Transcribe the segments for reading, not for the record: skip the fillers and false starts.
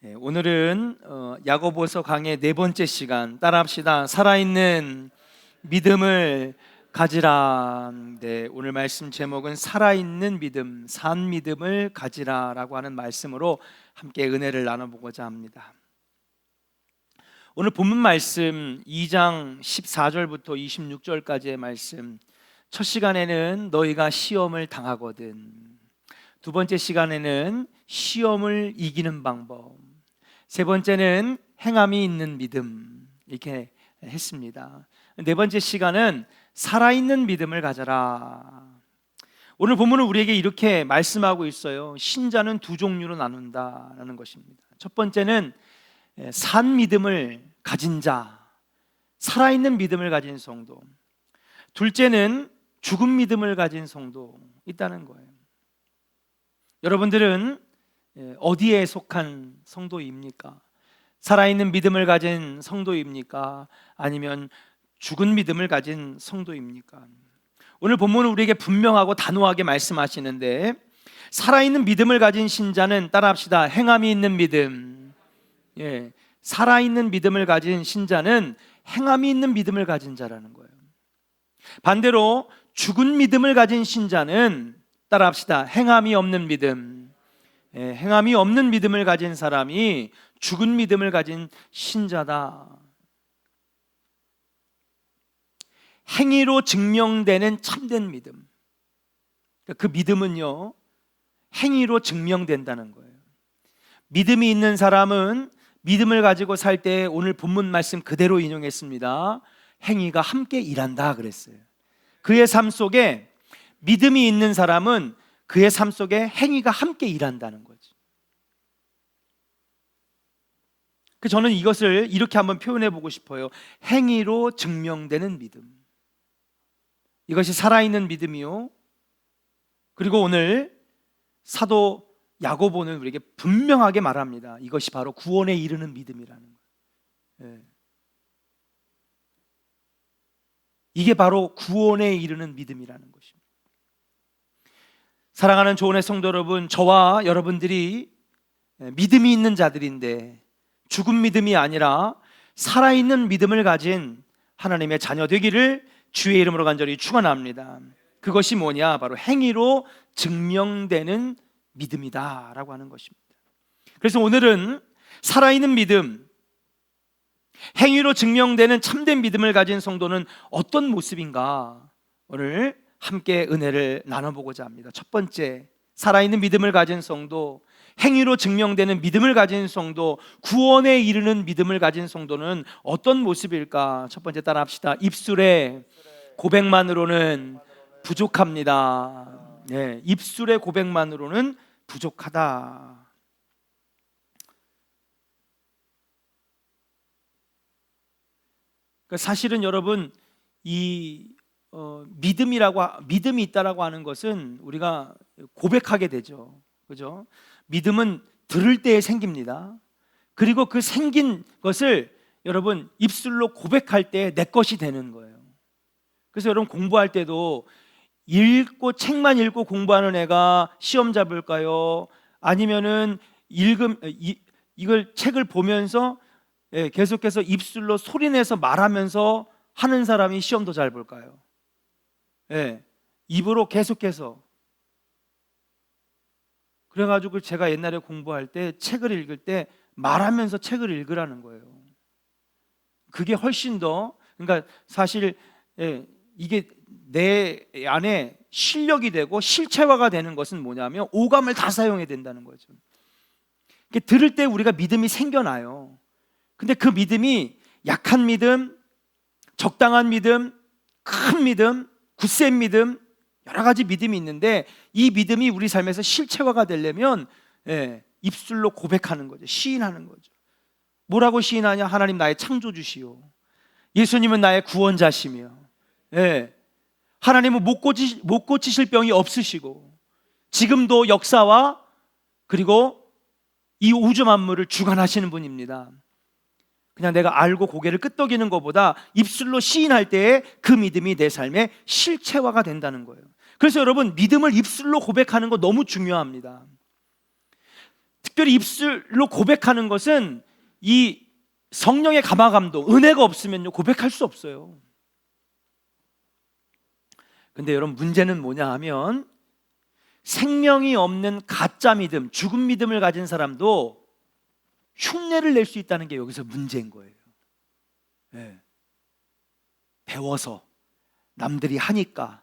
오늘은 야고보서 강의 네 번째 시간 따라합시다. 살아있는 믿음을 가지라. 오늘 말씀 제목은 살아있는 믿음, 산 믿음을 가지라라고 하는 말씀으로 함께 은혜를 나눠보고자 합니다. 오늘 본문 말씀 2장 14절부터 26절까지의 말씀, 첫 시간에는 너희가 시험을 당하거든, 두 번째 시간에는 시험을 이기는 방법, 세 번째는 행함이 있는 믿음, 이렇게 했습니다. 네 번째 시간은 살아있는 믿음을 가져라. 오늘 본문은 우리에게 이렇게 말씀하고 있어요. 신자는 두 종류로 나눈다라는 것입니다. 첫 번째는 산 믿음을 가진 자, 살아있는 믿음을 가진 성도. 둘째는 죽은 믿음을 가진 성도 있다는 거예요. 여러분들은 어디에 속한 성도입니까? 살아있는 믿음을 가진 성도입니까? 아니면 죽은 믿음을 가진 성도입니까? 오늘 본문은 우리에게 분명하고 단호하게 말씀하시는데, 살아있는 믿음을 가진 신자는, 따라합시다, 행함이 있는 믿음. 살아있는 믿음을 가진 신자는 행함이 있는 믿음을 가진 자라는 거예요. 반대로 죽은 믿음을 가진 신자는, 따라합시다, 행함이 없는 믿음. 행함이 없는 믿음을 가진 사람이 죽은 믿음을 가진 신자다. 행위로 증명되는 참된 믿음, 그 믿음은요, 행위로 증명된다는 거예요. 믿음이 있는 사람은 믿음을 가지고 살 때, 오늘 본문 말씀 그대로 인용했습니다. 행위가 함께 일한다 그랬어요. 그의 삶 속에, 믿음이 있는 사람은 그의 삶 속에 행위가 함께 일한다는 거죠. 저는 이것을 이렇게 한번 표현해 보고 싶어요. 행위로 증명되는 믿음, 이것이 살아있는 믿음이요. 그리고 오늘 사도 야고보는 우리에게 분명하게 말합니다. 이것이 바로 구원에 이르는 믿음이라는 거예요. 이게 바로 구원에 이르는 믿음이라는 것입니다. 사랑하는 조은의 성도 여러분, 저와 여러분들이 믿음이 있는 자들인데, 죽은 믿음이 아니라 살아있는 믿음을 가진 하나님의 자녀 되기를 주의 이름으로 간절히 축원합니다. 그것이 뭐냐? 바로 행위로 증명되는 믿음이다 라고 하는 것입니다. 그래서 오늘은 살아있는 믿음, 행위로 증명되는 참된 믿음을 가진 성도는 어떤 모습인가, 오늘 함께 은혜를 나눠보고자 합니다. 첫 번째, 살아있는 믿음을 가진 성도, 행위로 증명되는 믿음을 가진 성도, 구원에 이르는 믿음을 가진 성도는 어떤 모습일까? 첫 번째, 따라합시다. 입술의 고백만으로는 부족합니다. 입술의 고백만으로는 부족하다. 사실은 여러분, 이 믿음이 있다라고 하는 것은 우리가 고백하게 되죠. 그죠? 믿음은 들을 때에 생깁니다. 그리고 그 생긴 것을 여러분 입술로 고백할 때 내 것이 되는 거예요. 그래서 여러분 공부할 때도 책만 읽고 공부하는 애가 시험 잡을까요? 아니면은 이걸 책을 보면서 계속해서 입술로 소리내서 말하면서 하는 사람이 시험도 잘 볼까요? 입으로 계속해서. 그래가지고 제가 옛날에 공부할 때, 책을 읽을 때 말하면서 책을 읽으라는 거예요. 그게 훨씬 더, 그러니까 사실 이게 내 안에 실력이 되고 실체화가 되는 것은 뭐냐면 오감을 다 사용해야 된다는 거죠. 들을 때 우리가 믿음이 생겨나요. 근데 그 믿음이 약한 믿음, 적당한 믿음, 큰 믿음, 굳센 믿음, 여러 가지 믿음이 있는데, 이 믿음이 우리 삶에서 실체화가 되려면 입술로 고백하는 거죠. 시인하는 거죠. 뭐라고 시인하냐? 하나님 나의 창조주시오, 예수님은 나의 구원자시며, 하나님은 못 고치실 병이 없으시고, 지금도 역사와 그리고 이 우주 만물을 주관하시는 분입니다. 그냥 내가 알고 고개를 끄덕이는 것보다 입술로 시인할 때에 그 믿음이 내 삶의 실체화가 된다는 거예요. 그래서 여러분, 믿음을 입술로 고백하는 거 너무 중요합니다. 특별히 입술로 고백하는 것은 이 성령의 감화감동, 은혜가 없으면요 고백할 수 없어요. 근데 여러분 문제는 뭐냐 하면 생명이 없는 가짜 믿음, 죽은 믿음을 가진 사람도 흉내를 낼 수 있다는 게 여기서 문제인 거예요. 네. 배워서 남들이 하니까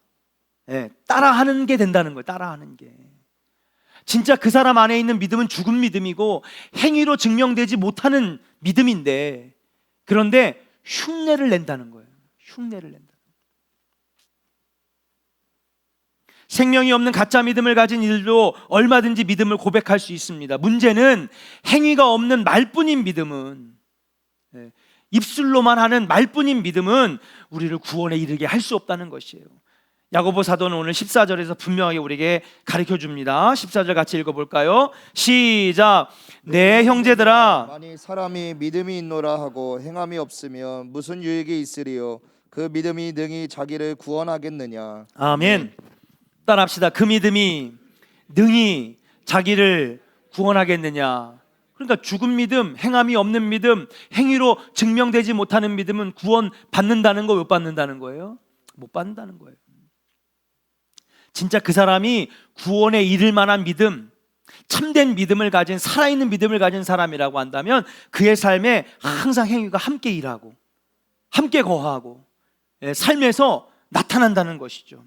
따라하는 게 된다는 거예요. 따라하는 게. 진짜 그 사람 안에 있는 믿음은 죽은 믿음이고 행위로 증명되지 못하는 믿음인데, 그런데 흉내를 낸다는 거예요. 흉내를 낸다. 생명이 없는 가짜 믿음을 가진 이들도 얼마든지 믿음을 고백할 수 있습니다. 문제는 행위가 없는 말뿐인 믿음은, 입술로만 하는 말뿐인 믿음은 우리를 구원에 이르게 할 수 없다는 것이에요. 야고보 사도는 오늘 14절에서 분명하게 우리에게 가르쳐 줍니다. 14절 같이 읽어볼까요? 시작. 내 형제들아, 만일 사람이 믿음이 있노라 하고 행함이 없으면 무슨 유익이 있으리요? 그 믿음이 능히 자기를 구원하겠느냐? 아멘. 따라합시다. 그 믿음이 능히 자기를 구원하겠느냐. 그러니까 죽은 믿음, 행함이 없는 믿음, 행위로 증명되지 못하는 믿음은 구원 받는다는 거, 못 받는다는 거예요? 못 받는다는 거예요. 진짜 그 사람이 구원에 이를 만한 믿음, 참된 믿음을 가진, 살아있는 믿음을 가진 사람이라고 한다면 그의 삶에 항상 행위가 함께 일하고 함께 거하고 삶에서 나타난다는 것이죠.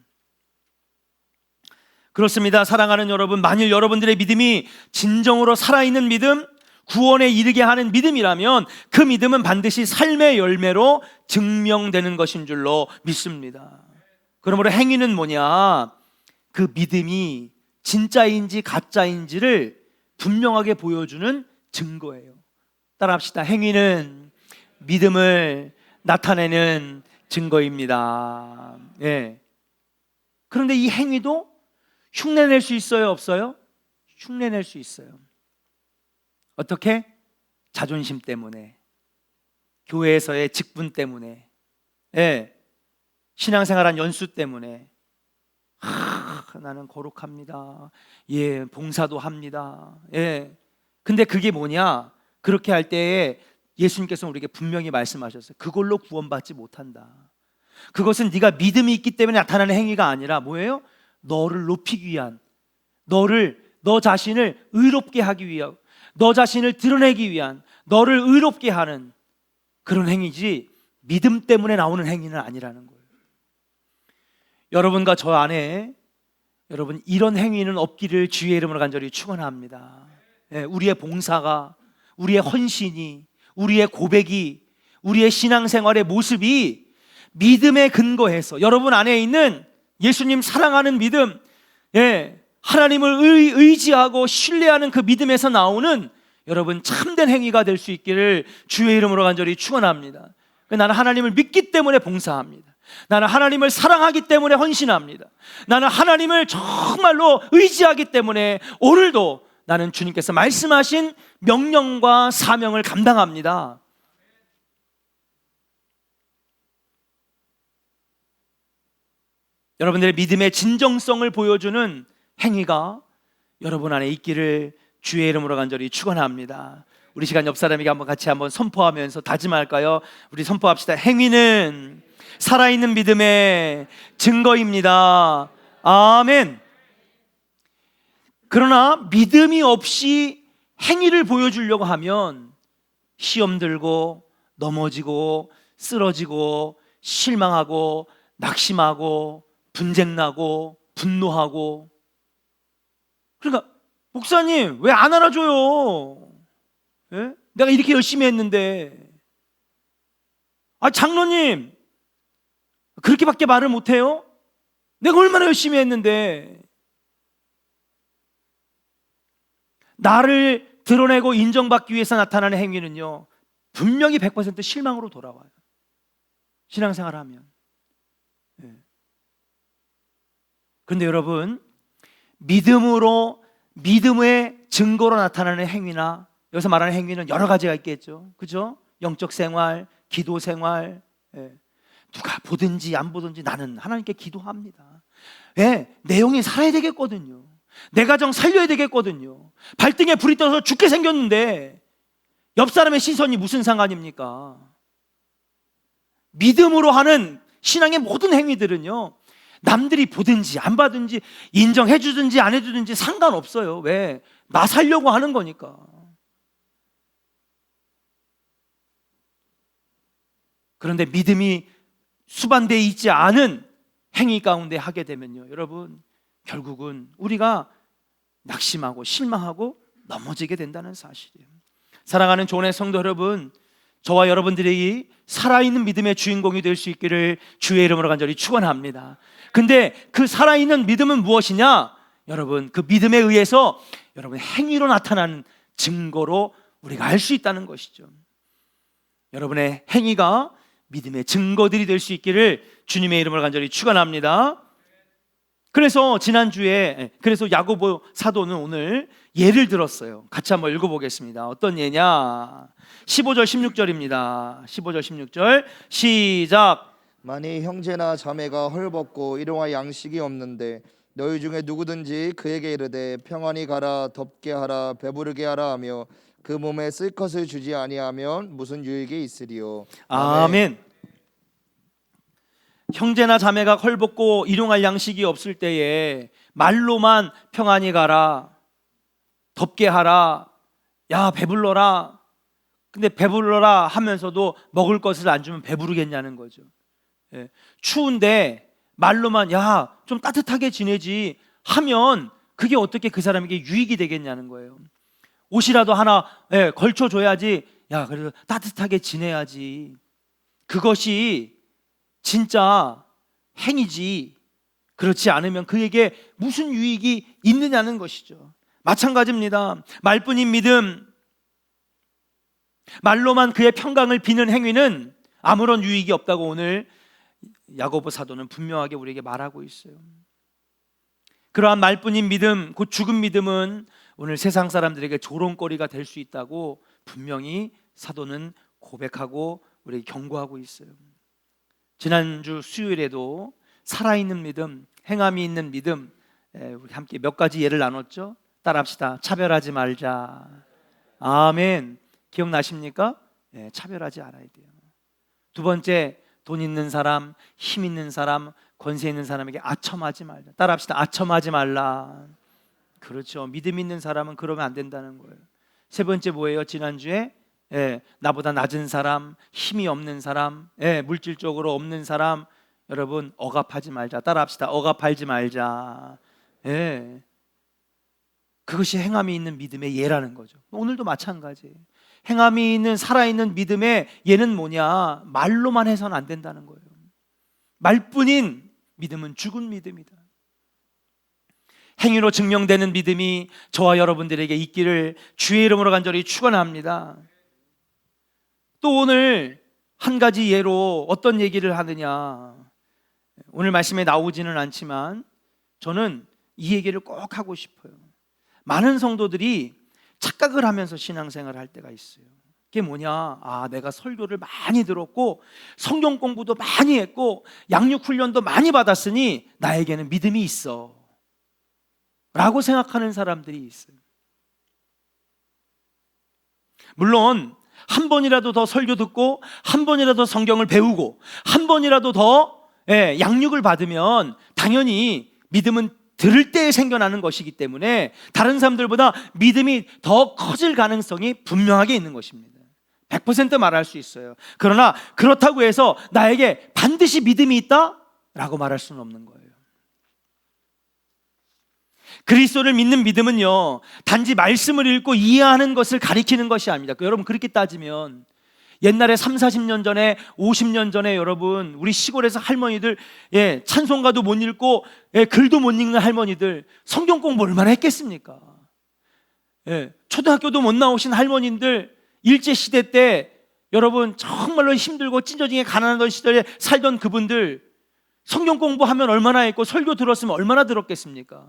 그렇습니다. 사랑하는 여러분, 만일 여러분들의 믿음이 진정으로 살아있는 믿음, 구원에 이르게 하는 믿음이라면 그 믿음은 반드시 삶의 열매로 증명되는 것인 줄로 믿습니다. 그러므로 행위는 뭐냐? 그 믿음이 진짜인지 가짜인지를 분명하게 보여주는 증거예요. 따라합시다. 행위는 믿음을 나타내는 증거입니다. 그런데 이 행위도 흉내낼 수 있어요? 없어요? 흉내낼 수 있어요. 어떻게? 자존심 때문에, 교회에서의 직분 때문에, 신앙생활한 연수 때문에, 나는 거룩합니다. 봉사도 합니다. 근데 그게 뭐냐? 그렇게 할 때에 예수님께서 우리에게 분명히 말씀하셨어요. 그걸로 구원받지 못한다. 그것은 네가 믿음이 있기 때문에 나타나는 행위가 아니라 뭐예요? 너를 높이기 위한, 너 자신을 의롭게 하기 위한, 너 자신을 드러내기 위한, 너를 의롭게 하는 그런 행위지 믿음 때문에 나오는 행위는 아니라는 거예요. 여러분과 저 안에 여러분 이런 행위는 없기를 주의 이름으로 간절히 축원합니다. 우리의 봉사가, 우리의 헌신이, 우리의 고백이, 우리의 신앙생활의 모습이 믿음에 근거해서 여러분 안에 있는 예수님 사랑하는 믿음, 하나님을 의지하고 신뢰하는 그 믿음에서 나오는 여러분 참된 행위가 될 수 있기를 주의 이름으로 간절히 축원합니다. 나는 하나님을 믿기 때문에 봉사합니다. 나는 하나님을 사랑하기 때문에 헌신합니다. 나는 하나님을 정말로 의지하기 때문에 오늘도 나는 주님께서 말씀하신 명령과 사명을 감당합니다. 여러분들의 믿음의 진정성을 보여주는 행위가 여러분 안에 있기를 주의 이름으로 간절히 축원합니다. 우리 시간 옆 사람에게 같이 한번 선포하면서 다짐할까요? 우리 선포합시다. 행위는 살아있는 믿음의 증거입니다. 아멘. 그러나 믿음이 없이 행위를 보여주려고 하면 시험 들고 넘어지고 쓰러지고 실망하고 낙심하고 분쟁나고 분노하고. 그러니까 목사님 왜 안 알아줘요? 내가 이렇게 열심히 했는데. 장로님 그렇게밖에 말을 못해요? 내가 얼마나 열심히 했는데. 나를 드러내고 인정받기 위해서 나타나는 행위는요 분명히 100% 실망으로 돌아와요. 신앙생활하면. 그런데 여러분, 믿음의 증거로 나타나는 행위나, 여기서 말하는 행위는 여러 가지가 있겠죠. 그죠? 영적 생활, 기도 생활. 누가 보든지 안 보든지 나는 하나님께 기도합니다. 내용이 살아야 되겠거든요. 내 가정 살려야 되겠거든요. 발등에 불이 떠서 죽게 생겼는데 옆 사람의 시선이 무슨 상관입니까? 믿음으로 하는 신앙의 모든 행위들은요, 남들이 보든지 안 봐든지 인정해 주든지 안 해주든지 상관없어요. 왜? 나 살려고 하는 거니까. 그런데 믿음이 수반되어 있지 않은 행위 가운데 하게 되면요, 여러분, 결국은 우리가 낙심하고 실망하고 넘어지게 된다는 사실이에요. 사랑하는 조은의 성도 여러분, 저와 여러분들이 살아있는 믿음의 주인공이 될 수 있기를 주의 이름으로 간절히 축원합니다. 근데 그 살아있는 믿음은 무엇이냐? 여러분, 그 믿음에 의해서 여러분 행위로 나타나는 증거로 우리가 알 수 있다는 것이죠. 여러분의 행위가 믿음의 증거들이 될 수 있기를 주님의 이름으로 간절히 축원합니다. 그래서 지난주에 야고보 사도는 오늘 예를 들었어요. 같이 한번 읽어보겠습니다. 어떤 예냐? 15절 16절입니다 15절 16절 시작. 만일 형제나 자매가 헐벗고 일용할 양식이 없는데 너희 중에 누구든지 그에게 이르되 평안히 가라, 덥게 하라, 배부르게 하라 하며 그 몸에 쓸 것을 주지 아니하면 무슨 유익이 있으리요. 아멘. 형제나 자매가 헐벗고 일용할 양식이 없을 때에 말로만 평안히 가라, 덥게 하라, 야 배불러라. 근데 배불러라 하면서도 먹을 것을 안 주면 배부르겠냐는 거죠. 예. 추운데 말로만 야 좀 따뜻하게 지내지 하면 그게 어떻게 그 사람에게 유익이 되겠냐는 거예요. 옷이라도 하나 걸쳐줘야지, 야 그래도 따뜻하게 지내야지. 그것이 진짜 행위지, 그렇지 않으면 그에게 무슨 유익이 있느냐는 것이죠. 마찬가지입니다. 말뿐인 믿음, 말로만 그의 평강을 비는 행위는 아무런 유익이 없다고 오늘 야고보 사도는 분명하게 우리에게 말하고 있어요. 그러한 말뿐인 믿음, 곧 죽은 믿음은 오늘 세상 사람들에게 조롱거리가 될 수 있다고 분명히 사도는 고백하고 우리에게 경고하고 있어요. 지난주 수요일에도 살아있는 믿음, 행함이 있는 믿음, 우리 함께 몇 가지 예를 나눴죠. 따라합시다. 차별하지 말자. 아멘. 기억나십니까? 차별하지 않아야 돼요. 두 번째, 돈 있는 사람, 힘 있는 사람, 권세 있는 사람에게 아첨하지 말자. 따라합시다. 아첨하지 말라. 그렇죠. 믿음 있는 사람은 그러면 안 된다는 거예요. 세 번째 뭐예요? 지난주에 나보다 낮은 사람, 힘이 없는 사람, 물질적으로 없는 사람, 여러분 억압하지 말자. 따라합시다. 억압하지 말자. 그것이 행함이 있는 믿음의 예라는 거죠. 오늘도 마찬가지예요. 행함이 있는 살아있는 믿음의 예는 뭐냐? 말로만 해서는 안 된다는 거예요. 말뿐인 믿음은 죽은 믿음이다. 행위로 증명되는 믿음이 저와 여러분들에게 있기를 주의 이름으로 간절히 축원합니다. 또 오늘 한 가지 예로 어떤 얘기를 하느냐, 오늘 말씀에 나오지는 않지만 저는 이 얘기를 꼭 하고 싶어요. 많은 성도들이 착각을 하면서 신앙생활을 할 때가 있어요. 그게 뭐냐? 내가 설교를 많이 들었고 성경 공부도 많이 했고 양육 훈련도 많이 받았으니 나에게는 믿음이 있어 라고 생각하는 사람들이 있어요. 물론 한 번이라도 더 설교 듣고 한 번이라도 성경을 배우고 한 번이라도 더 양육을 받으면 당연히 믿음은 들을 때에 생겨나는 것이기 때문에 다른 사람들보다 믿음이 더 커질 가능성이 분명하게 있는 것입니다. 100% 말할 수 있어요. 그러나 그렇다고 해서 나에게 반드시 믿음이 있다? 라고 말할 수는 없는 거예요. 그리스도를 믿는 믿음은요, 단지 말씀을 읽고 이해하는 것을 가리키는 것이 아닙니다. 여러분 그렇게 따지면 옛날에 3, 40년 전에 50년 전에 여러분 우리 시골에서 할머니들 찬송가도 못 읽고 글도 못 읽는 할머니들 성경 공부 얼마나 했겠습니까? 초등학교도 못 나오신 할머니들 일제시대 때 여러분 정말로 힘들고 찢어지게 가난하던 시절에 살던 그분들 성경 공부하면 얼마나 했고 설교 들었으면 얼마나 들었겠습니까?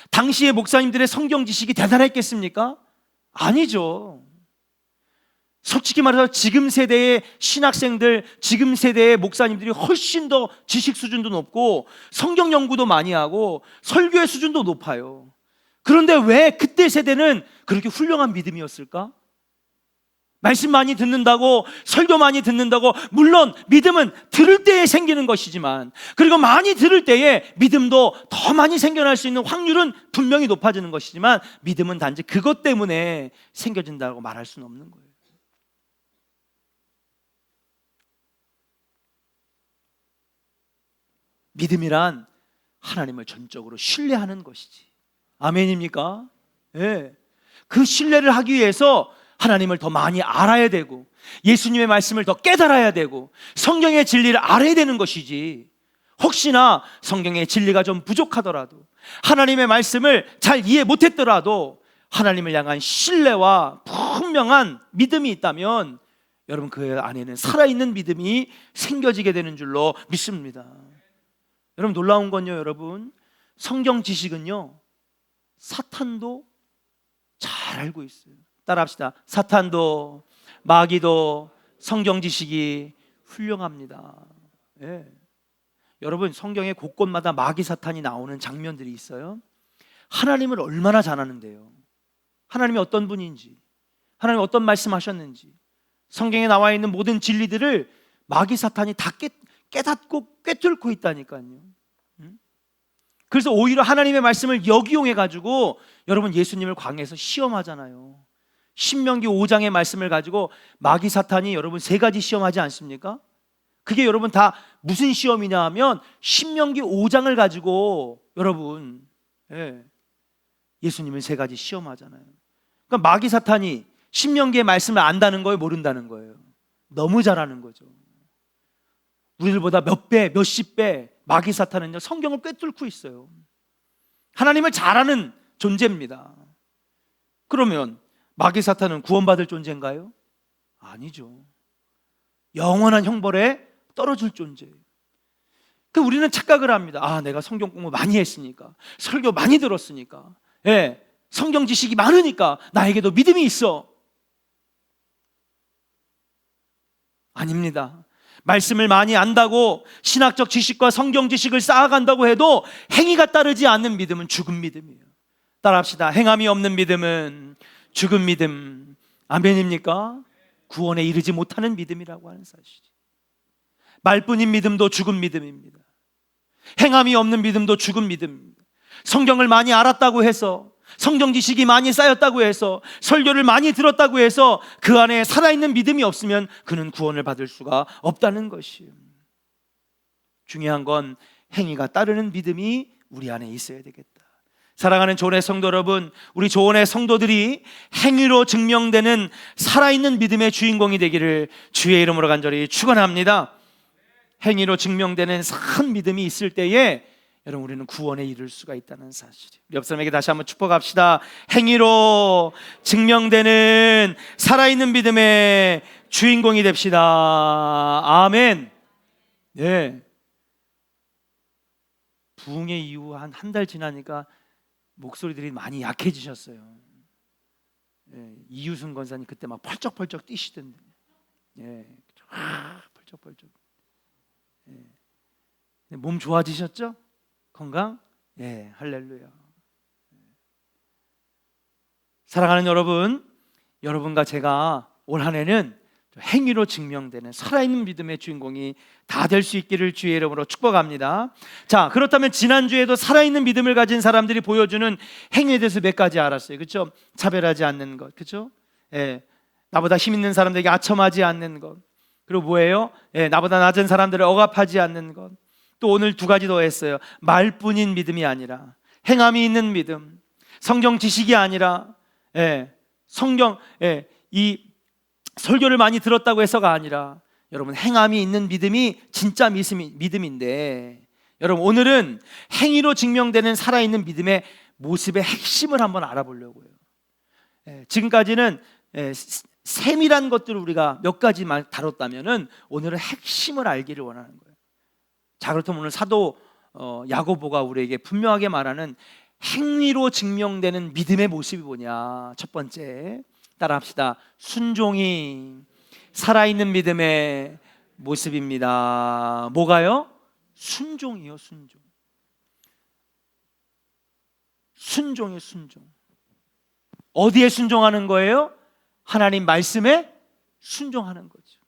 당시의 목사님들의 성경 지식이 대단했겠습니까? 아니죠. 솔직히 말해서 지금 세대의 신학생들, 지금 세대의 목사님들이 훨씬 더 지식 수준도 높고 성경 연구도 많이 하고 설교의 수준도 높아요. 그런데 왜 그때 세대는 그렇게 훌륭한 믿음이었을까? 말씀 많이 듣는다고, 설교 많이 듣는다고, 물론 믿음은 들을 때에 생기는 것이지만, 그리고 많이 들을 때에 믿음도 더 많이 생겨날 수 있는 확률은 분명히 높아지는 것이지만, 믿음은 단지 그것 때문에 생겨진다고 말할 수는 없는 거예요. 믿음이란 하나님을 전적으로 신뢰하는 것이지. 아멘입니까? 예. 그 신뢰를 하기 위해서 하나님을 더 많이 알아야 되고, 예수님의 말씀을 더 깨달아야 되고, 성경의 진리를 알아야 되는 것이지, 혹시나 성경의 진리가 좀 부족하더라도, 하나님의 말씀을 잘 이해 못했더라도 하나님을 향한 신뢰와 분명한 믿음이 있다면 여러분 그 안에는 살아있는 믿음이 생겨지게 되는 줄로 믿습니다. 여러분 놀라운 건요, 여러분 성경 지식은요 사탄도 잘 알고 있어요. 따라합시다. 사탄도 마귀도 성경 지식이 훌륭합니다. 예. 여러분 성경의 곳곳마다 마귀 사탄이 나오는 장면들이 있어요. 하나님을 얼마나 잘 아는데요. 하나님이 어떤 분인지, 하나님이 어떤 말씀하셨는지, 성경에 나와 있는 모든 진리들을 마귀 사탄이 다 깨닫고 꿰뚫고 있다니까요. 그래서 오히려 하나님의 말씀을 역이용해 가지고 여러분 예수님을 광야에서 시험하잖아요. 신명기 5장의 말씀을 가지고 마귀 사탄이 여러분 3가지 시험하지 않습니까? 그게 여러분 다 무슨 시험이냐 하면 신명기 5장을 가지고 여러분 예수님을 3가지 시험하잖아요. 그러니까 마귀 사탄이 신명기의 말씀을 안다는 거예요, 모른다는 거예요? 너무 잘하는 거죠. 우리들보다 몇 배, 몇십 배 마귀 사탄은요 성경을 꿰뚫고 있어요. 하나님을 잘 아는 존재입니다. 그러면 마귀 사탄은 구원받을 존재인가요? 아니죠. 영원한 형벌에 떨어질 존재예요. 우리는 착각을 합니다. 아, 내가 성경 공부 많이 했으니까, 설교 많이 들었으니까, 성경 지식이 많으니까 나에게도 믿음이 있어. 아닙니다. 말씀을 많이 안다고 신학적 지식과 성경 지식을 쌓아간다고 해도 행위가 따르지 않는 믿음은 죽은 믿음이에요. 따라합시다. 행함이 없는 믿음은 죽은 믿음. 아멘입니까? 구원에 이르지 못하는 믿음이라고 하는 사실이. 말뿐인 믿음도 죽은 믿음입니다. 행함이 없는 믿음도 죽은 믿음입니다. 성경을 많이 알았다고 해서, 성경 지식이 많이 쌓였다고 해서, 설교를 많이 들었다고 해서 그 안에 살아있는 믿음이 없으면 그는 구원을 받을 수가 없다는 것이에요. 중요한 건 행위가 따르는 믿음이 우리 안에 있어야 되겠다. 사랑하는 조원의 성도 여러분, 우리 조원의 성도들이 행위로 증명되는 살아있는 믿음의 주인공이 되기를 주의 이름으로 간절히 축원합니다. 행위로 증명되는 산 믿음이 있을 때에 여러분 우리는 구원에 이를 수가 있다는 사실. 옆 사람에게 다시 한번 축복합시다. 행위로 증명되는 살아있는 믿음의 주인공이 됩시다. 아멘. 네. 부흥회 이후 한 달 지나니까 목소리들이 많이 약해지셨어요. 이유순 권사님 그때 막 펄쩍펄쩍 뛰시던데. 펄쩍펄쩍. 몸 좋아지셨죠? 건강? 할렐루야. 사랑하는 여러분, 여러분과 제가 올 한 해는 행위로 증명되는 살아있는 믿음의 주인공이 다 될 수 있기를 주의 이름으로 축복합니다. 자, 그렇다면 지난주에도 살아있는 믿음을 가진 사람들이 보여주는 행위에 대해서 몇 가지 알았어요. 그렇죠? 차별하지 않는 것, 그렇죠? 나보다 힘 있는 사람들에게 아첨하지 않는 것, 그리고 뭐예요? 나보다 낮은 사람들을 억압하지 않는 것. 또 오늘 2가지 더 했어요. 말뿐인 믿음이 아니라 행함이 있는 믿음. 성경 지식이 아니라 이 설교를 많이 들었다고 해서가 아니라 여러분 행함이 있는 믿음이 진짜 믿음인데, 여러분 오늘은 행위로 증명되는 살아있는 믿음의 모습의 핵심을 한번 알아보려고요. 지금까지는 세밀한 것들을 우리가 몇 가지만 다뤘다면은 오늘은 핵심을 알기를 원하는 거예요. 자, 그렇다면 오늘 사도 야고보가 우리에게 분명하게 말하는 행위로 증명되는 믿음의 모습이 뭐냐? 첫 번째, 따라합시다. 순종이 살아있는 믿음의 모습입니다. 뭐가요? 순종이요, 순종. 순종이에요. 순종. 어디에 순종하는 거예요? 하나님 말씀에 순종하는 거죠.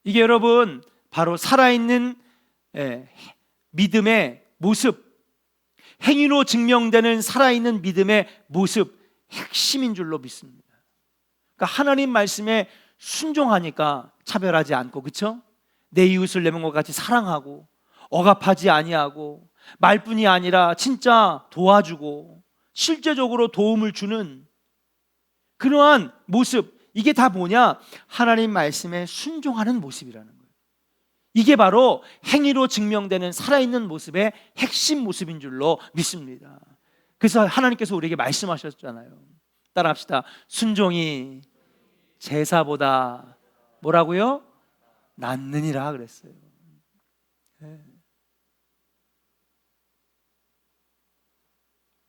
이게 여러분 바로 살아있는 믿음의 모습, 행위로 증명되는 살아있는 믿음의 모습, 핵심인 줄로 믿습니다. 그러니까 하나님 말씀에 순종하니까 차별하지 않고, 그렇죠? 내 이웃을 내 몸과 같이 사랑하고 억압하지 아니하고 말뿐이 아니라 진짜 도와주고 실제적으로 도움을 주는 그러한 모습, 이게 다 뭐냐? 하나님 말씀에 순종하는 모습이라는 거예요. 이게 바로 행위로 증명되는 살아있는 모습의 핵심 모습인 줄로 믿습니다. 그래서 하나님께서 우리에게 말씀하셨잖아요. 따라합시다. 순종이 제사보다 뭐라고요? 낫느니라 그랬어요.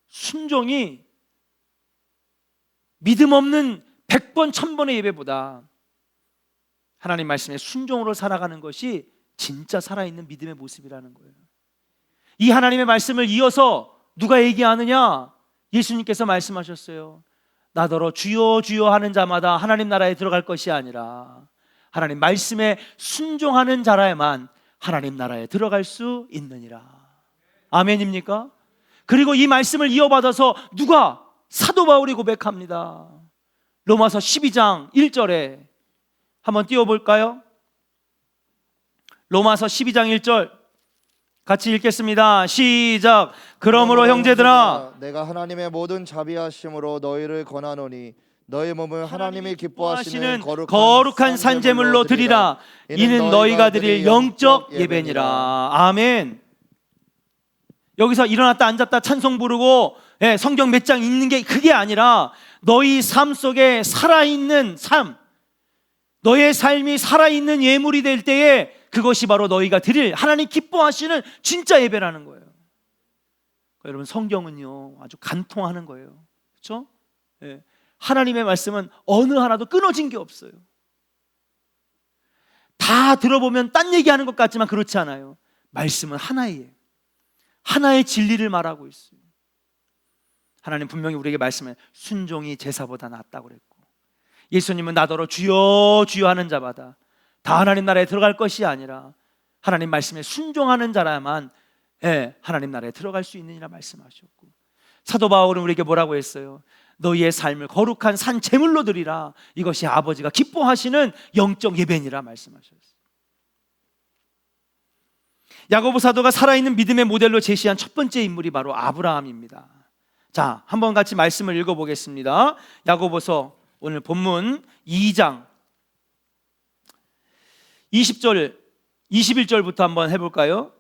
순종이 믿음 없는 100번 1000번의 예배보다 하나님 말씀에 순종으로 살아가는 것이 진짜 살아있는 믿음의 모습이라는 거예요. 이 하나님의 말씀을 이어서 누가 얘기하느냐? 예수님께서 말씀하셨어요. 나더러 주여 주여 하는 자마다 하나님 나라에 들어갈 것이 아니라 하나님 말씀에 순종하는 자라야만 하나님 나라에 들어갈 수 있느니라. 아멘입니까? 그리고 이 말씀을 이어받아서 누가? 사도 바울이 고백합니다. 로마서 12장 1절에 한번 띄워볼까요? 로마서 12장 1절 같이 읽겠습니다. 시작. 그러므로 형제들아, 내가 하나님의 모든 자비하심으로 너희를 권하노니 너희 몸을 하나님이 기뻐하시는 거룩한 산제물로 드리라. 이는 너희가 드릴 영적 예배니라. 아멘. 여기서 일어났다 앉았다 찬송 부르고 성경 몇 장 읽는 게 그게 아니라 너희 삶 속에 살아있는 삶, 너의 삶이 살아있는 예물이 될 때에 그것이 바로 너희가 드릴 하나님 기뻐하시는 진짜 예배라는 거예요. 여러분 성경은요 아주 간통하는 거예요. 그렇죠? 하나님의 말씀은 어느 하나도 끊어진 게 없어요. 다 들어보면 딴 얘기하는 것 같지만 그렇지 않아요. 말씀은 하나예요. 하나의 진리를 말하고 있어요. 하나님 분명히 우리에게 말씀해 순종이 제사보다 낫다고 그랬고, 예수님은 나더러 주여 주여 하는 자마다 다 하나님 나라에 들어갈 것이 아니라 하나님 말씀에 순종하는 자라야만 하나님 나라에 들어갈 수 있느니라 말씀하셨고, 사도 바울은 우리에게 뭐라고 했어요? 너희의 삶을 거룩한 산 제물로 드리라. 이것이 아버지가 기뻐하시는 영적 예배니라 말씀하셨어요. 야고보 사도가 살아있는 믿음의 모델로 제시한 첫 번째 인물이 바로 아브라함입니다. 자, 한번 같이 말씀을 읽어보겠습니다. 야고보서 오늘 본문 2장 20절 21절부터 한번 해볼까요?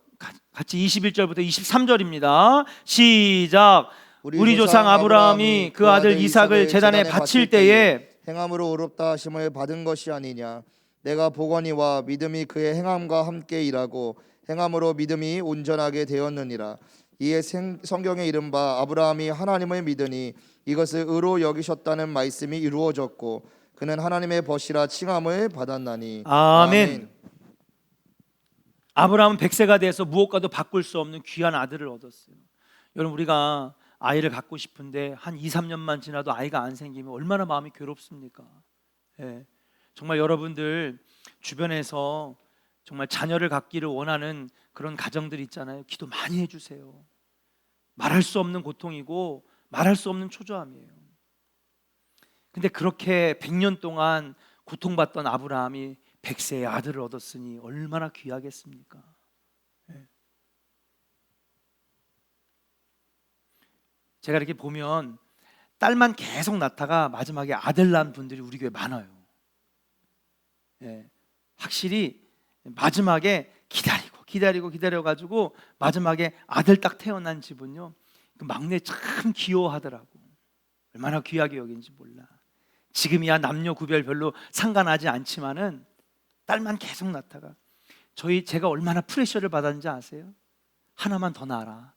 같이 21절부터 23절입니다. 시작. 우리 조상 아브라함이 그 아들 이삭을 제단에 바칠 때에 행함으로 의롭다 하심을 받은 것이 아니냐. 내가 보거니와 믿음이 그의 행함과 함께 일하고 행함으로 믿음이 온전하게 되었느니라. 이에 성경에 이른 바 아브라함이 하나님을 믿으니 이것을 의로 여기셨다는 말씀이 이루어졌고 그는 하나님의 벗이라 칭함을 받았나니. 아멘. 아브라함은 100세가 돼서 무엇과도 바꿀 수 없는 귀한 아들을 얻었어요. 여러분 우리가 아이를 갖고 싶은데 한 2, 3년만 지나도 아이가 안 생기면 얼마나 마음이 괴롭습니까? 정말 여러분들 주변에서 정말 자녀를 갖기를 원하는 그런 가정들 있잖아요. 기도 많이 해주세요. 말할 수 없는 고통이고 말할 수 없는 초조함이에요. 근데 그렇게 100년 동안 고통받던 아브라함이 100세의 아들을 얻었으니 얼마나 귀하겠습니까? 제가 이렇게 보면 딸만 계속 낳다가 마지막에 아들 낳은 분들이 우리 교회 많아요. 확실히 마지막에 기다려가지고 마지막에 아들 딱 태어난 집은요, 그 막내 참 귀여워하더라고. 얼마나 귀하게 여긴지 몰라. 지금이야 남녀 구별 별로 상관하지 않지만은 딸만 계속 낳다가 제가 얼마나 프레셔를 받았는지 아세요? 하나만 더 낳아라.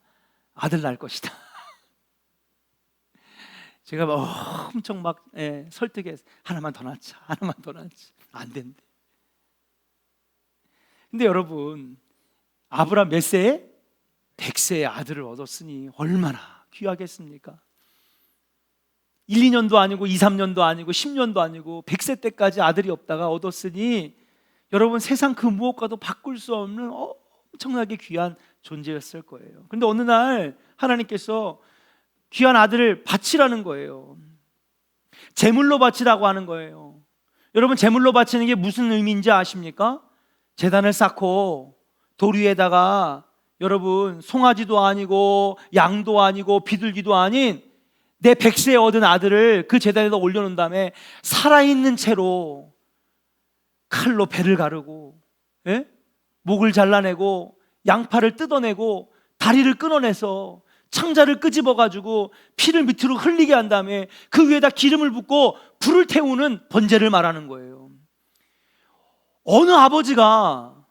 아들 낳을 것이다. 제가 엄청 설득해서 하나만 더 낳자. 안 된대. 근데 여러분 아브라함 몇 세에? 100세의 아들을 얻었으니 얼마나 귀하겠습니까? 1, 2년도 아니고 2, 3년도 아니고 10년도 아니고 100세 때까지 아들이 없다가 얻었으니 여러분 세상 그 무엇과도 바꿀 수 없는 엄청나게 귀한 존재였을 거예요. 그런데 어느 날 하나님께서 귀한 아들을 바치라는 거예요. 제물로 바치라고 하는 거예요. 여러분, 제물로 바치는 게 무슨 의미인지 아십니까? 제단을 쌓고 돌 위에다가 여러분 송아지도 아니고 양도 아니고 비둘기도 아닌 내 100세에 얻은 아들을 그 제단에다 올려놓은 다음에 살아있는 채로 칼로 배를 가르고, 예? 목을 잘라내고 양팔을 뜯어내고 다리를 끊어내서 창자를 끄집어가지고 피를 밑으로 흘리게 한 다음에 그 위에다 기름을 붓고 불을 태우는 번제를 말하는 거예요. 어느 아버지가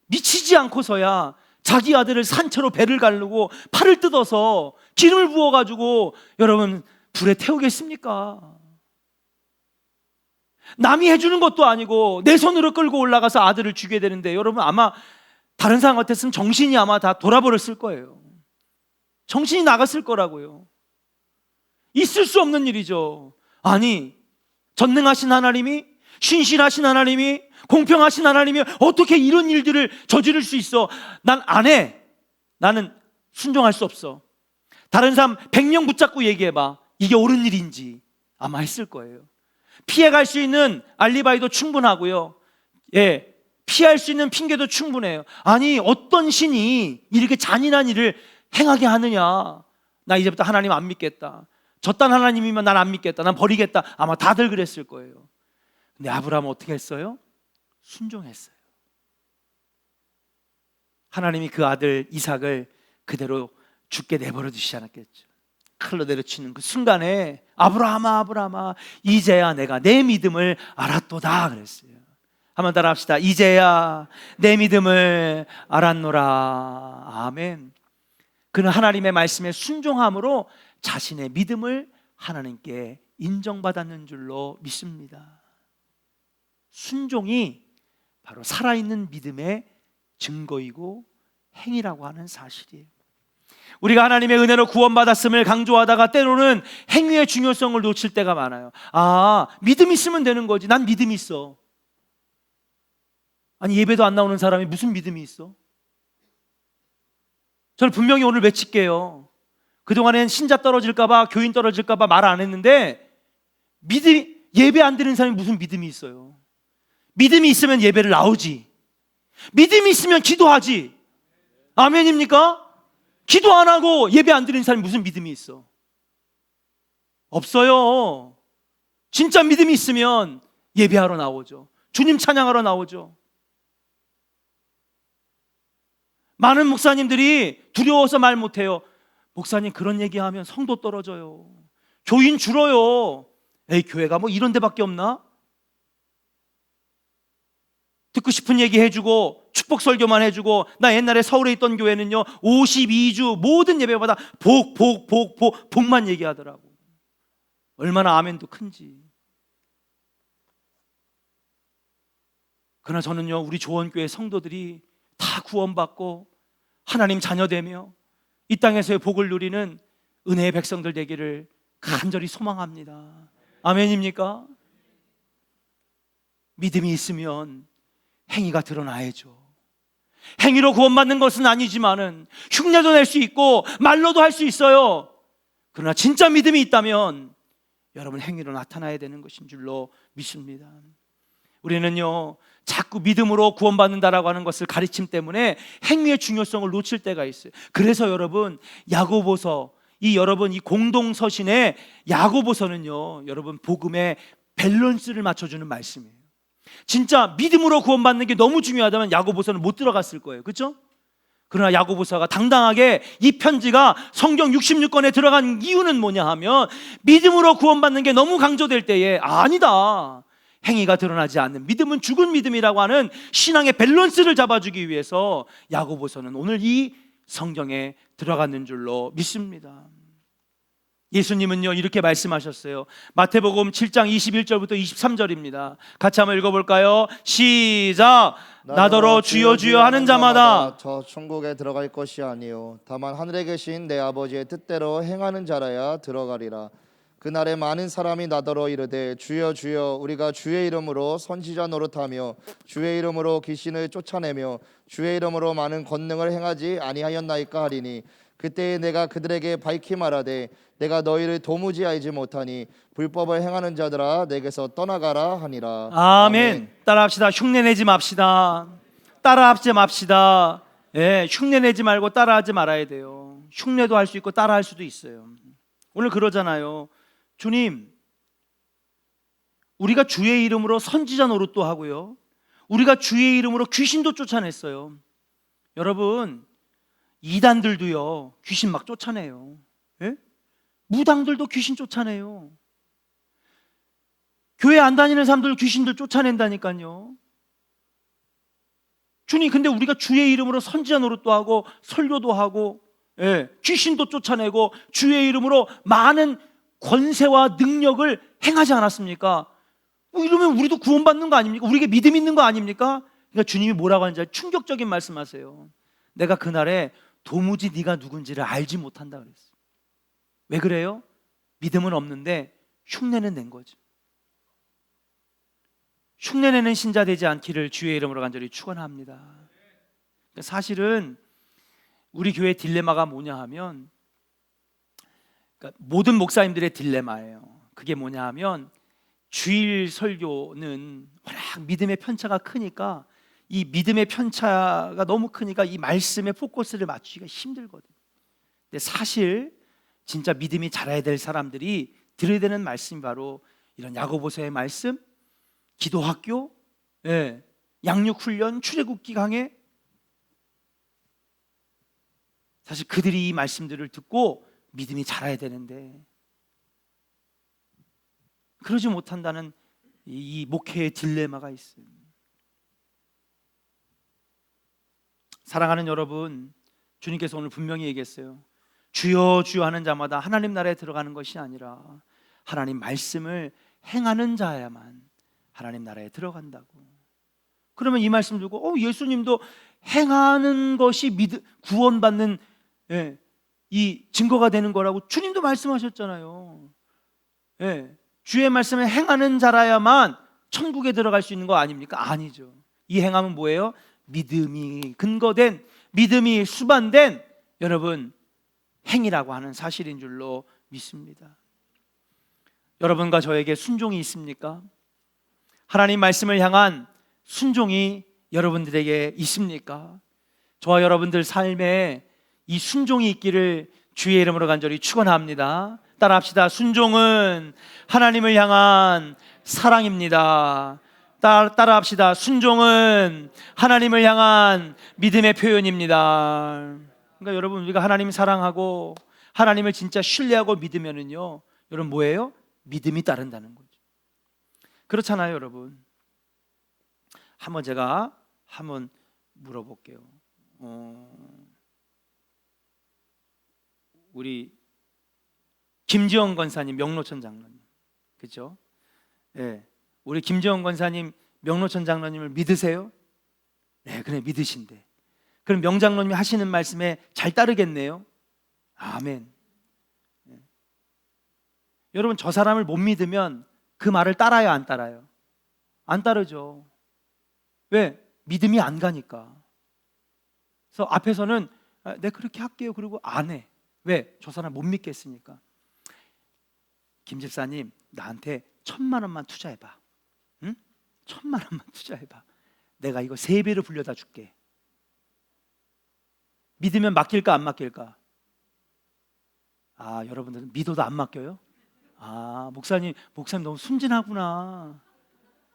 미치지 않고서야 자기 아들을 산채로 배를 가르고 팔을 뜯어서 기름을 부어가지고 여러분 불에 태우겠습니까? 남이 해주는 것도 아니고 내 손으로 끌고 올라가서 아들을 죽여야 되는데 여러분 아마 다른 사람 같았으면 정신이 아마 다 돌아버렸을 거예요. 정신이 나갔을 거라고요. 있을 수 없는 일이죠. 아니, 전능하신 하나님이, 신실하신 하나님이, 공평하신 하나님이 어떻게 이런 일들을 저지를 수 있어? 난 안 해. 나는 순종할 수 없어. 다른 사람 100명 붙잡고 얘기해봐. 이게 옳은 일인지 아마 했을 거예요. 피해갈 수 있는 알리바이도 충분하고요. 예, 피할 수 있는 핑계도 충분해요. 아니, 어떤 신이 이렇게 잔인한 일을 행하게 하느냐? 나 이제부터 하나님 안 믿겠다. 저딴 하나님이면 난 안 믿겠다. 난 버리겠다. 아마 다들 그랬을 거예요. 근데 아브라함은 어떻게 했어요? 순종했어요. 하나님이 그 아들 이삭을 그대로 죽게 내버려 두시지 않았겠죠. 칼로 내려치는 그 순간에 아브라함아 아브라함아 이제야 내가 내 믿음을 알았도다 그랬어요. 한번 따라 합시다. 이제야 내 믿음을 알았노라. 아멘. 그는 하나님의 말씀에 순종함으로 자신의 믿음을 하나님께 인정받았는 줄로 믿습니다. 순종이 바로 살아있는 믿음의 증거이고 행위라고 하는 사실이에요. 우리가 하나님의 은혜로 구원받았음을 강조하다가 때로는 행위의 중요성을 놓칠 때가 많아요. 아, 믿음 있으면 되는 거지. 난 믿음이 있어. 아니, 예배도 안 나오는 사람이 무슨 믿음이 있어? 저는 분명히 오늘 외칠게요. 그동안엔 신자 떨어질까봐, 교인 떨어질까봐 말 안 했는데 예배 안 드리는 사람이 무슨 믿음이 있어요? 믿음이 있으면 예배를 나오지. 믿음이 있으면 기도하지. 아멘입니까? 기도 안 하고 예배 안 드리는 사람이 무슨 믿음이 있어? 없어요. 진짜 믿음이 있으면 예배하러 나오죠. 주님 찬양하러 나오죠. 많은 목사님들이 두려워서 말 못해요. 목사님 그런 얘기하면 성도 떨어져요. 교인 줄어요. 에이, 교회가 뭐 이런 데밖에 없나? 듣고 싶은 얘기 해주고 축복 설교만 해주고, 나 옛날에 서울에 있던 교회는요 52주 모든 예배마다 복만 얘기하더라고. 얼마나 아멘도 큰지. 그러나 저는요 우리 조원교회 성도들이 다 구원받고 하나님 자녀되며 이 땅에서의 복을 누리는 은혜의 백성들 되기를 간절히 소망합니다. 아멘입니까? 믿음이 있으면 행위가 드러나야죠. 행위로 구원받는 것은 아니지만은 흉내도 낼 수 있고 말로도 할 수 있어요. 그러나 진짜 믿음이 있다면 여러분 행위로 나타나야 되는 것인 줄로 믿습니다. 우리는요 자꾸 믿음으로 구원받는다라고 하는 것을 가르침 때문에 행위의 중요성을 놓칠 때가 있어요. 그래서 여러분 야고보서, 여러분 이 공동서신의 야고보서는요 여러분 복음의 밸런스를 맞춰주는 말씀이에요. 진짜 믿음으로 구원받는 게 너무 중요하다면 야고보서는 못 들어갔을 거예요. 그렇죠? 그러나 야고보서가 당당하게 이 편지가 성경 66권에 들어간 이유는 뭐냐 하면 믿음으로 구원받는 게 너무 강조될 때에 아니다, 행위가 드러나지 않는 믿음은 죽은 믿음이라고 하는 신앙의 밸런스를 잡아주기 위해서 야고보서는 오늘 이 성경에 들어갔는 줄로 믿습니다. 예수님은요 이렇게 말씀하셨어요. 마태복음 7장 21절부터 23절입니다. 같이 한번 읽어볼까요? 시작. 나더러 주여 주여 하는 자마다 저 천국에 들어갈 것이 아니요 다만 하늘에 계신 내 아버지의 뜻대로 행하는 자라야 들어가리라. 그날에 많은 사람이 나더러 이르되 주여 주여 우리가 주의 이름으로 선지자 노릇하며 주의 이름으로 귀신을 쫓아내며 주의 이름으로 많은 권능을 행하지 아니하였나이까 하리니 그때에 내가 그들에게 밝히 말하되 내가 너희를 도무지 알지 못하니 불법을 행하는 자들아 내게서 떠나가라 하니라. 아멘. 따라합시다. 흉내내지 맙시다. 따라하지 맙시다. 예, 흉내내지 말고 따라하지 말아야 돼요. 흉내도 할 수 있고 따라할 수도 있어요. 오늘 그러잖아요. 주님, 우리가 주의 이름으로 선지자 노릇도 하고요, 우리가 주의 이름으로 귀신도 쫓아냈어요. 여러분, 이단들도요 귀신 막 쫓아내요. 예? 무당들도 귀신 쫓아내요. 교회 안 다니는 사람들 귀신들 쫓아낸다니까요. 주님, 근데 우리가 주의 이름으로 선지자 노릇도 하고 설교도 하고, 예, 귀신도 쫓아내고 주의 이름으로 많은 권세와 능력을 행하지 않았습니까? 이러면 우리도 구원받는 거 아닙니까? 우리에게 믿음 있는 거 아닙니까? 그러니까 주님이 뭐라고 하는지 충격적인 말씀하세요. 내가 그날에 도무지 네가 누군지를 알지 못한다 그랬어요. 왜 그래요? 믿음은 없는데 흉내는 낸 거죠. 흉내내는 신자 되지 않기를 주의 이름으로 간절히 축원합니다. 사실은 우리 교회 딜레마가 뭐냐 하면, 그러니까 모든 목사님들의 딜레마예요. 그게 뭐냐 하면, 주일 설교는 워낙 믿음의 편차가 크니까, 이 믿음의 편차가 너무 크니까 이 말씀에 포커스를 맞추기가 힘들거든요. 근데 사실 진짜 믿음이 자라야 될 사람들이 들어야 되는 말씀이 바로 이런 야고보서의 말씀, 기도학교, 예, 양육훈련, 출애굽기 강해. 사실 그들이 이 말씀들을 듣고 믿음이 자라야 되는데 그러지 못한다는 이 목회의 딜레마가 있어요. 사랑하는 여러분, 주님께서 오늘 분명히 얘기했어요. 주여 주여 하는 자마다 하나님 나라에 들어가는 것이 아니라 하나님 말씀을 행하는 자야만 하나님 나라에 들어간다고. 그러면 이 말씀 듣고 예수님도 행하는 것이 구원받는, 예, 이 증거가 되는 거라고 주님도 말씀하셨잖아요. 예, 주의 말씀을 행하는 자라야만 천국에 들어갈 수 있는 거 아닙니까? 아니죠. 이 행함은 뭐예요? 믿음이 근거된, 믿음이 수반된 여러분 행위라고 하는 사실인 줄로 믿습니다. 여러분과 저에게 순종이 있습니까? 하나님 말씀을 향한 순종이 여러분들에게 있습니까? 저와 여러분들 삶에 이 순종이 있기를 주의 이름으로 간절히 축원합니다. 따라합시다. 순종은 하나님을 향한 사랑입니다. 따라합시다. 순종은 하나님을 향한 믿음의 표현입니다. 그러니까 여러분, 우리가 하나님을 사랑하고 하나님을 진짜 신뢰하고 믿으면은요, 여러분 뭐예요? 믿음이 따른다는 거죠. 그렇잖아요, 여러분. 제가 한번 물어볼게요. 우리 김지영 권사님, 명로천 장로님, 그렇죠? 네, 우리 김지영 권사님, 명로천 장로님을 믿으세요? 네, 그래 믿으신대. 그럼 명장로님이 하시는 말씀에 잘 따르겠네요. 아멘. 네. 여러분, 저 사람을 못 믿으면 그 말을 따라요, 안 따라요? 안 따르죠. 왜? 믿음이 안 가니까. 그래서 앞에서는 네 그렇게 할게요, 그리고 안 해. 왜? 저 사람 못 믿겠으니까. 김 집사님, 나한테 1,000만 원만 투자해봐. 응? 1,000만 원만 투자해봐. 내가 이거 3배로 불려다 줄게. 믿으면 맡길까 안 맡길까? 여러분들은 믿어도 안 맡겨요? 목사님 너무 순진하구나.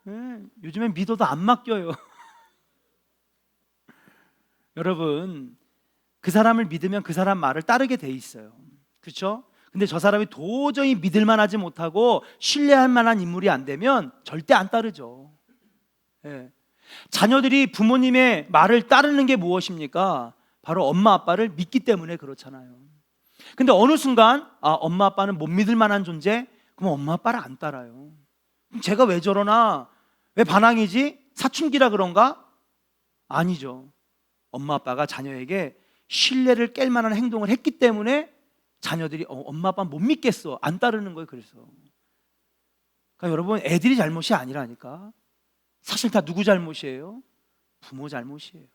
네, 요즘엔 믿어도 안 맡겨요. 여러분, 그 사람을 믿으면 그 사람 말을 따르게 돼 있어요. 그렇죠? 근데 저 사람이 도저히 믿을 만하지 못하고 신뢰할 만한 인물이 안 되면 절대 안 따르죠. 네. 자녀들이 부모님의 말을 따르는 게 무엇입니까? 바로 엄마 아빠를 믿기 때문에 그렇잖아요. 근데 어느 순간 엄마 아빠는 못 믿을 만한 존재? 그럼 엄마 아빠를 안 따라요. 그럼 제가 왜 저러나? 왜 반항이지? 사춘기라 그런가? 아니죠. 엄마 아빠가 자녀에게 신뢰를 깰 만한 행동을 했기 때문에 자녀들이 엄마 아빠 못 믿겠어, 안 따르는 거예요. 그래서 그러니까 여러분, 애들이 잘못이 아니라니까. 사실 다 누구 잘못이에요? 부모 잘못이에요.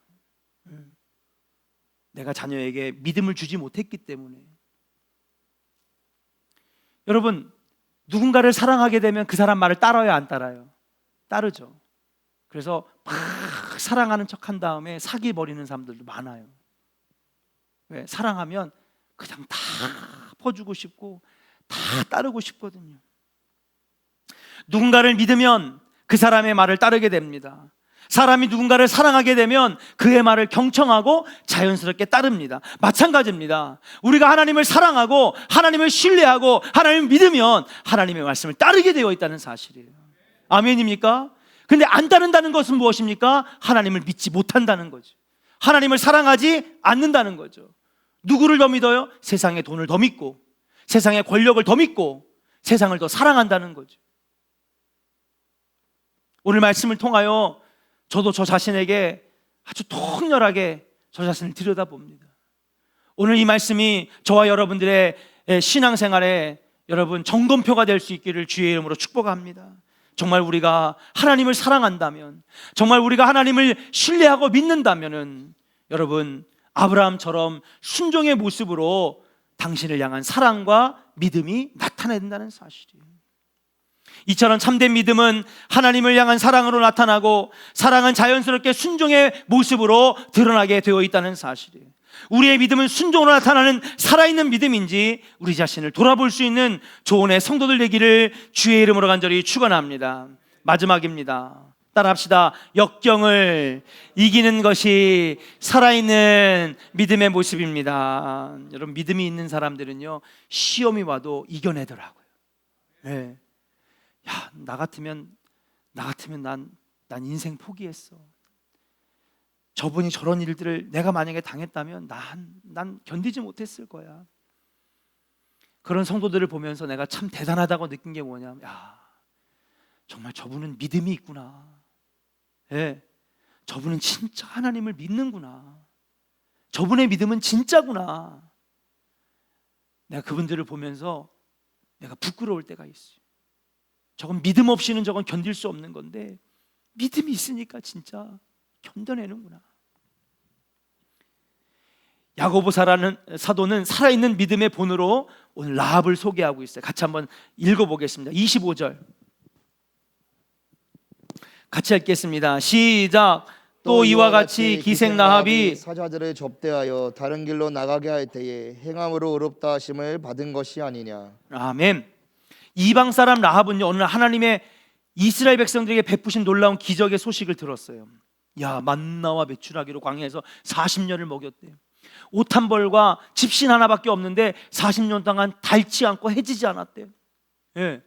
내가 자녀에게 믿음을 주지 못했기 때문에. 여러분, 누군가를 사랑하게 되면 그 사람 말을 따라요, 안 따라요? 따르죠. 그래서 막 사랑하는 척한 다음에 사기 버리는 사람들도 많아요. 왜? 사랑하면 그냥 다 퍼주고 싶고 다 따르고 싶거든요. 누군가를 믿으면 그 사람의 말을 따르게 됩니다. 사람이 누군가를 사랑하게 되면 그의 말을 경청하고 자연스럽게 따릅니다. 마찬가지입니다. 우리가 하나님을 사랑하고 하나님을 신뢰하고 하나님을 믿으면 하나님의 말씀을 따르게 되어 있다는 사실이에요. 아멘입니까? 근데 안 따른다는 것은 무엇입니까? 하나님을 믿지 못한다는 거죠. 하나님을 사랑하지 않는다는 거죠. 누구를 더 믿어요? 세상의 돈을 더 믿고 세상의 권력을 더 믿고 세상을 더 사랑한다는 거죠. 오늘 말씀을 통하여 저도 저 자신에게 아주 통렬하게 저 자신을 들여다봅니다. 오늘 이 말씀이 저와 여러분들의 신앙생활에 여러분 점검표가 될 수 있기를 주의 이름으로 축복합니다. 정말 우리가 하나님을 사랑한다면, 정말 우리가 하나님을 신뢰하고 믿는다면은 여러분, 아브라함처럼 순종의 모습으로 당신을 향한 사랑과 믿음이 나타나야 된다는 사실이에요. 이처럼 참된 믿음은 하나님을 향한 사랑으로 나타나고 사랑은 자연스럽게 순종의 모습으로 드러나게 되어 있다는 사실이에요. 우리의 믿음은 순종으로 나타나는 살아있는 믿음인지 우리 자신을 돌아볼 수 있는 조언의 성도들 되기를 주의 이름으로 간절히 축원합니다. 마지막입니다. 따라합시다. 역경을 이기는 것이 살아있는 믿음의 모습입니다. 여러분, 믿음이 있는 사람들은요, 시험이 와도 이겨내더라고요. 네. 야, 나 같으면 난 인생 포기했어. 저분이 저런 일들을 내가 만약에 당했다면 난 견디지 못했을 거야. 그런 성도들을 보면서 내가 참 대단하다고 느낀 게 뭐냐면, 야, 정말 저분은 믿음이 있구나. 예, 저분은 진짜 하나님을 믿는구나. 저분의 믿음은 진짜구나. 내가 그분들을 보면서 내가 부끄러울 때가 있어요. 저건 믿음 없이는 저건 견딜 수 없는 건데 믿음이 있으니까 진짜 견뎌내는구나. 야고보사라는 사도는 살아있는 믿음의 본으로 오늘 라합을 소개하고 있어요. 같이 한번 읽어보겠습니다. 25절 같이 읽겠습니다. 시작. 또 이와 같이 기생 라합이 사자들을 접대하여 다른 길로 나가게 할 때에 행함으로 의롭다 하심을 받은 것이 아니냐. 아멘. 이방 사람 라합은요, 오늘 하나님의 이스라엘 백성들에게 베푸신 놀라운 기적의 소식을 들었어요. 야, 만나와 메추라기로 광야에서 40년을 먹였대요. 옷 한 벌과 집신 하나밖에 없는데 40년 동안 닳지 않고 해지지 않았대요. 예.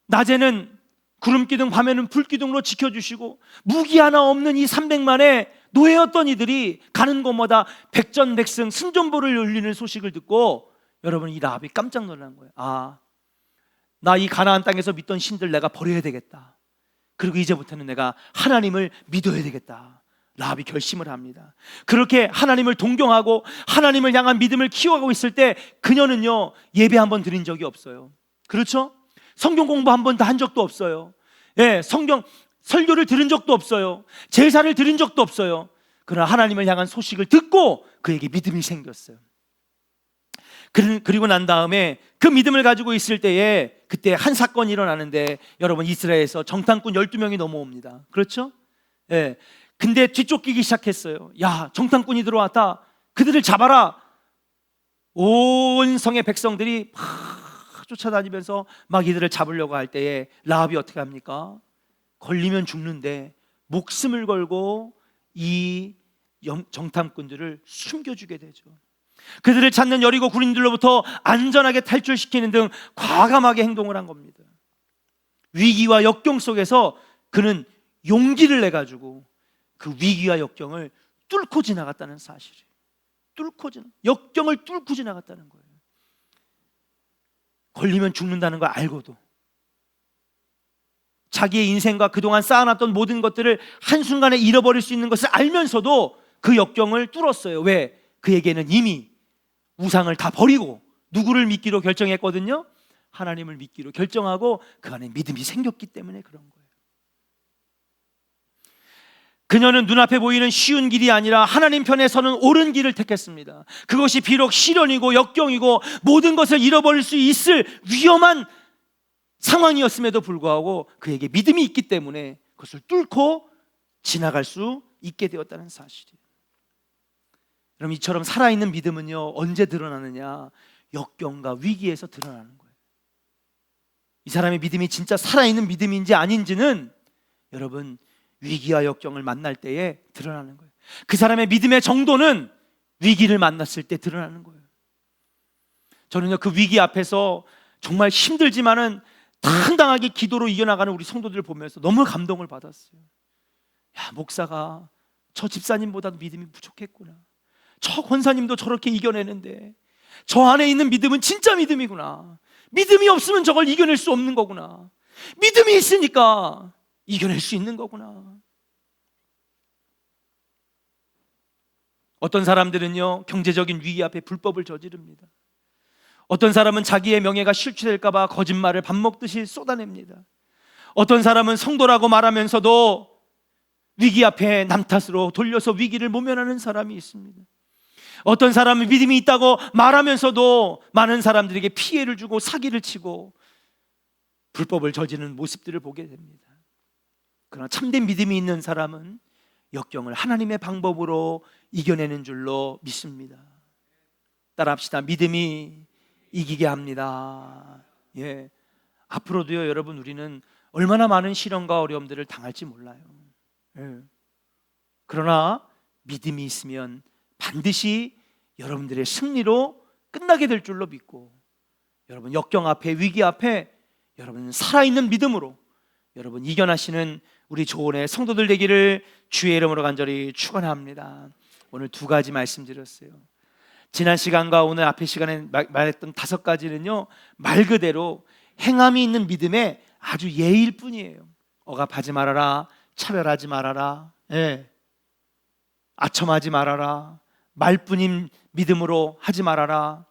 낮에는 구름기둥, 밤에는 불기둥으로 지켜주시고 무기 하나 없는 이 300만의 노예였던 이들이 가는 곳마다 백전백승 승전보를 울리는 소식을 듣고 여러분, 이 라합이 깜짝 놀란 거예요. 아, 나 이 가나안 땅에서 믿던 신들 내가 버려야 되겠다. 그리고 이제부터는 내가 하나님을 믿어야 되겠다. 라합이 결심을 합니다. 그렇게 하나님을 동경하고 하나님을 향한 믿음을 키워가고 있을 때 그녀는요, 예배 한 번 드린 적이 없어요. 그렇죠? 성경 공부 한 번도 한 적도 없어요. 예, 성경 설교를 들은 적도 없어요. 제사를 드린 적도 없어요. 그러나 하나님을 향한 소식을 듣고 그에게 믿음이 생겼어요. 그리고 난 다음에 그 믿음을 가지고 있을 때에 그때 한 사건이 일어나는데 여러분, 이스라엘에서 정탐꾼 12명이 넘어옵니다. 그렇죠? 예. 근데 뒤쫓기기 시작했어요. 야, 정탐꾼이 들어왔다. 그들을 잡아라. 온 성의 백성들이 막 쫓아다니면서 막 이들을 잡으려고 할 때에 라합이 어떻게 합니까? 걸리면 죽는데 목숨을 걸고 이 정탐꾼들을 숨겨주게 되죠. 그들을 찾는 여리고 군인들로부터 안전하게 탈출시키는 등 과감하게 행동을 한 겁니다. 위기와 역경 속에서 그는 용기를 내가지고 그 위기와 역경을 뚫고 지나갔다는 사실이에요. 역경을 뚫고 지나갔다는 거예요. 걸리면 죽는다는 걸 알고도 자기의 인생과 그동안 쌓아놨던 모든 것들을 한순간에 잃어버릴 수 있는 것을 알면서도 그 역경을 뚫었어요. 왜? 그에게는 이미 우상을 다 버리고 누구를 믿기로 결정했거든요? 하나님을 믿기로 결정하고 그 안에 믿음이 생겼기 때문에 그런 거예요. 그녀는 눈앞에 보이는 쉬운 길이 아니라 하나님 편에 서는 옳은 길을 택했습니다. 그것이 비록 시련이고 역경이고 모든 것을 잃어버릴 수 있을 위험한 상황이었음에도 불구하고 그에게 믿음이 있기 때문에 그것을 뚫고 지나갈 수 있게 되었다는 사실이에요. 그럼 이처럼 살아있는 믿음은요, 언제 드러나느냐? 역경과 위기에서 드러나는 거예요. 이 사람의 믿음이 진짜 살아있는 믿음인지 아닌지는 여러분, 위기와 역경을 만날 때에 드러나는 거예요. 그 사람의 믿음의 정도는 위기를 만났을 때 드러나는 거예요. 저는요, 그 위기 앞에서 정말 힘들지만은 당당하게 기도로 이겨나가는 우리 성도들을 보면서 너무 감동을 받았어요. 야, 목사가 저 집사님보다도 믿음이 부족했구나. 저 권사님도 저렇게 이겨내는데 저 안에 있는 믿음은 진짜 믿음이구나. 믿음이 없으면 저걸 이겨낼 수 없는 거구나. 믿음이 있으니까 이겨낼 수 있는 거구나. 어떤 사람들은요, 경제적인 위기 앞에 불법을 저지릅니다. 어떤 사람은 자기의 명예가 실추될까 봐 거짓말을 밥 먹듯이 쏟아냅니다. 어떤 사람은 성도라고 말하면서도 위기 앞에 남 탓으로 돌려서 위기를 모면하는 사람이 있습니다. 어떤 사람은 믿음이 있다고 말하면서도 많은 사람들에게 피해를 주고 사기를 치고 불법을 저지르는 모습들을 보게 됩니다. 그러나 참된 믿음이 있는 사람은 역경을 하나님의 방법으로 이겨내는 줄로 믿습니다. 따라합시다. 믿음이 이기게 합니다. 예. 앞으로도요, 여러분, 우리는 얼마나 많은 시련과 어려움들을 당할지 몰라요. 예. 그러나 믿음이 있으면 반드시 여러분들의 승리로 끝나게 될 줄로 믿고, 여러분 역경 앞에, 위기 앞에 여러분 살아있는 믿음으로 여러분 이겨나시는 우리 조원의 성도들 되기를 주의 이름으로 간절히 축원합니다. 오늘 두 가지 말씀드렸어요. 지난 시간과 오늘 앞에 시간에 말했던 5가지는요, 말 그대로 행함이 있는 믿음의 아주 예일 뿐이에요. 억압하지 말아라, 차별하지 말아라, 예. 아첨하지 말아라, 말뿐인 믿음으로 하지 말아라.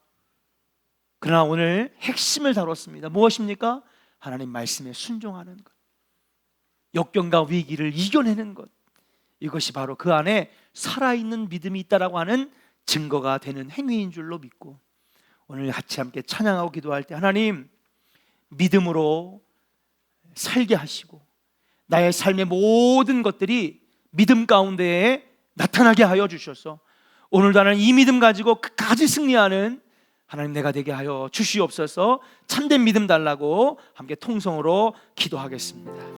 그러나 오늘 핵심을 다뤘습니다. 무엇입니까? 하나님 말씀에 순종하는 것, 역경과 위기를 이겨내는 것, 이것이 바로 그 안에 살아있는 믿음이 있다라고 하는 증거가 되는 행위인 줄로 믿고, 오늘 같이 함께 찬양하고 기도할 때 하나님 믿음으로 살게 하시고 나의 삶의 모든 것들이 믿음 가운데에 나타나게 하여 주셔서 오늘도 하나님 이 믿음 가지고 끝까지 승리하는 하나님 내가 되게 하여 주시옵소서. 참된 믿음 달라고 함께 통성으로 기도하겠습니다.